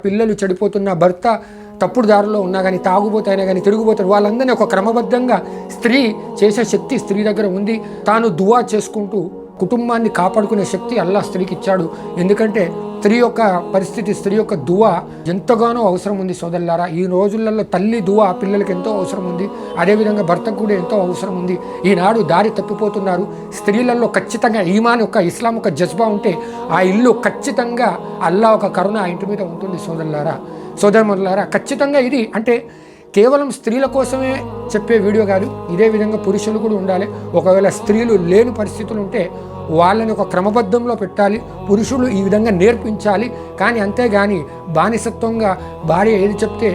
పిల్లలు చెడిపోతున్న, భర్త తప్పుడు దారిలో ఉన్నా కానీ, తాగుబోతైనా కానీ, తిరుగుబోతారు, వాళ్ళందరినీ ఒక క్రమబద్ధంగా స్త్రీ చేసే శక్తి స్త్రీ దగ్గర ఉంది. తాను దువా చేసుకుంటూ కుటుంబాన్ని కాపాడుకునే శక్తి అల్లాహ్ స్త్రీకి ఇచ్చాడు. ఎందుకంటే స్త్రీ యొక్క పరిస్థితి, స్త్రీ యొక్క దువా ఎంతగానో అవసరం ఉంది సోదరులారా. ఈ రోజులలో తల్లి దువా పిల్లలకి ఎంతో అవసరం ఉంది. అదేవిధంగా భర్తకు కూడా ఎంతో అవసరం ఉంది. ఈనాడు దారి తప్పిపోతున్నారు. స్త్రీలలో ఖచ్చితంగా ఈమాన్ యొక్క, ఇస్లాం ఒక జజ్బా ఉంటే ఆ ఇల్లు ఖచ్చితంగా అల్లాహ్ ఒక కరుణ ఆ ఇంటి మీద ఉంటుంది సోదరులారా, సోదరులారా. ఖచ్చితంగా ఇది అంటే కేవలం స్త్రీల కోసమే చెప్పే వీడియో కాదు. ఇదే విధంగా పురుషులు కూడా ఉండాలి. ఒకవేళ స్త్రీలు లేని పరిస్థితులు ఉంటే వాళ్ళని ఒక క్రమబద్ధంలో పెట్టాలి. పురుషులు ఈ విధంగా నేర్పించాలి. కానీ అంతేగాని బానిసత్వంగా భార్య ఏది చెప్తే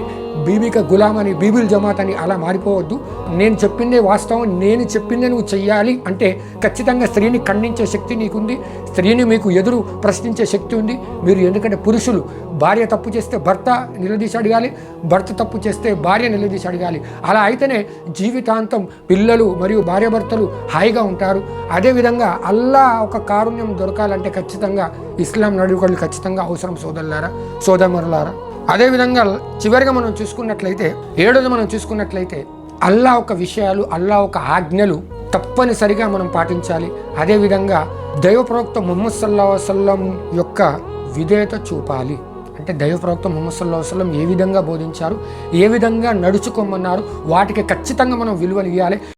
బీబీక గులాం అని, బీబీల్ జమాత్ అని అలా మారిపోవద్దు. నేను చెప్పిందే వాస్తవం, నేను చెప్పిందే నువ్వు చెయ్యాలి అంటే ఖచ్చితంగా స్త్రీని ఖండించే శక్తి నీకుంది. స్త్రీని మీకు ఎదురు ప్రశ్నించే శక్తి ఉంది. మీరు ఎందుకంటే పురుషులు భార్య తప్పు చేస్తే భర్త నిలదీసి అడగాలి, భర్త తప్పు చేస్తే భార్య నిలదీసి అడగాలి. అలా అయితేనే జీవితాంతం పిల్లలు మరియు భార్యాభర్తలు హాయిగా ఉంటారు. అదేవిధంగా అల్లా ఒక కారుణ్యం దొరకాలంటే ఖచ్చితంగా ఇస్లాం నడువడికలు ఖచ్చితంగా అవసరం సోదరులారా, సోదరులారా. అదేవిధంగా చివరిగా మనం చూసుకున్నట్లయితే, ఏడోది మనం చూసుకున్నట్లయితే అల్లా ఒక విషయాలు, అల్లా ఒక ఆజ్ఞలు తప్పనిసరిగా మనం పాటించాలి. అదేవిధంగా దైవ ప్రవక్త ముహమ్మద్ సల్లల్లాహు అలైహి వసల్లం యొక్క విధేయత చూపాలి. అంటే దైవ ప్రవక్త ముహమ్మద్ సల్లల్లాహు అలైహి వసల్లం ఏ విధంగా బోధించారు, ఏ విధంగా నడుచుకోమన్నారు, వాటికి ఖచ్చితంగా మనం విలువలు ఇవ్వాలి.